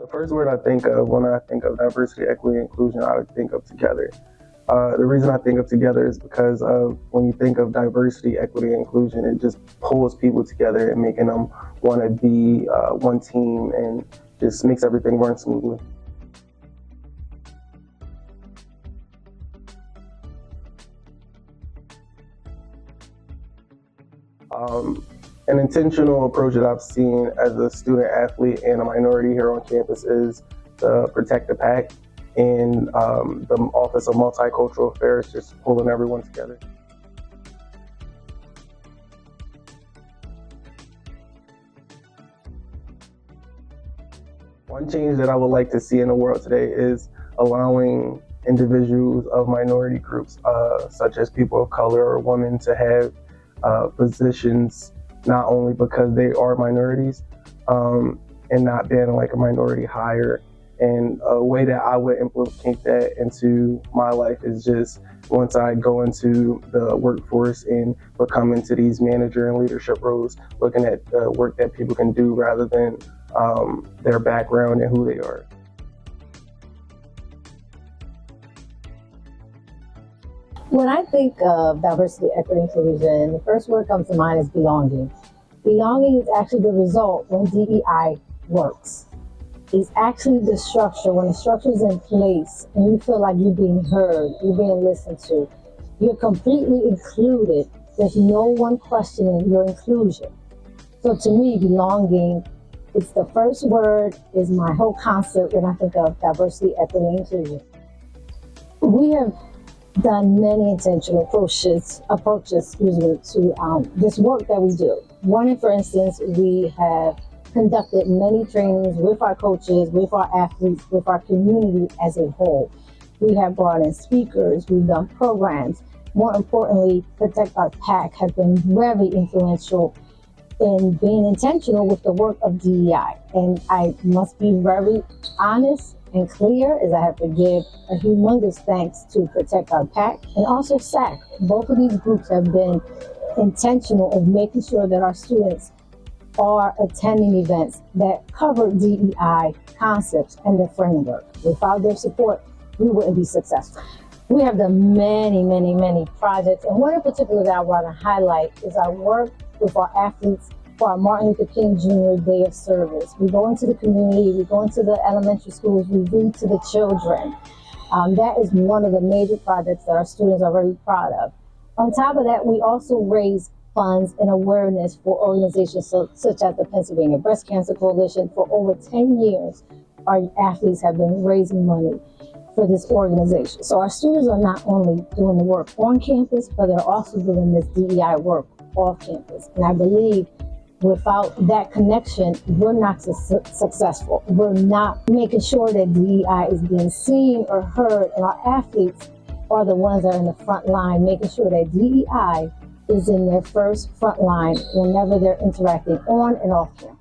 The first word I think of when I think of diversity, equity, and inclusion, I would think of together. The reason I think of together is because of when you think of diversity, equity, and inclusion, it just pulls people together and making them want to be one team and just makes everything run smoothly. An intentional approach that I've seen as a student athlete and a minority here on campus is to protect the PAC and the Office of Multicultural Affairs, just pulling everyone together. One change that I would like to see in the world today is allowing individuals of minority groups, such as people of color or women, to have positions not only because they are minorities and not being like a minority hire. And a way that I would implement that into my life is just once I go into the workforce and become into these manager and leadership roles, looking at the work that people can do rather than their background and who they are. When I think of diversity, equity, inclusion, the first word comes to mind is belonging. Belonging is actually the result when DEI works. It's actually the structure. When the structure is in place and you feel like you're being heard, you're being listened to, you're completely included. There's no one questioning your inclusion. So to me, belonging, it's the first word, is my whole concept when I think of diversity, equity, and inclusion. We have done many intentional approaches to this work that we do. One, for instance, we have conducted many trainings with our coaches, with our athletes, with our community as a whole. We have brought in speakers, we've done programs. More importantly, Protect Our PAC has been very influential in being intentional with the work of DEI. And I must be very honest and clear as I have to give a humongous thanks to Protect Our PAC and also PSAC. Both of these groups have been intentional of making sure that our students are attending events that cover DEI concepts and the framework. Without their support, we wouldn't be successful. We have done many, many, many projects, and one in particular that I want to highlight is our work with our athletes for our Martin Luther King Jr. Day of Service. We go into the community, we go into the elementary schools, we read to the children. That is one of the major projects that our students are very proud of. On top of that, we also raise funds and awareness for organizations such as the Pennsylvania Breast Cancer Coalition. For over 10 years, our athletes have been raising money for this organization. So our students are not only doing the work on campus, but they're also doing this DEI work off campus. And I believe without that connection, we're not successful. We're not making sure that DEI is being seen or heard, and our athletes are the ones that are in the front line, making sure that DEI is in their first front line whenever they're interacting on and off campus.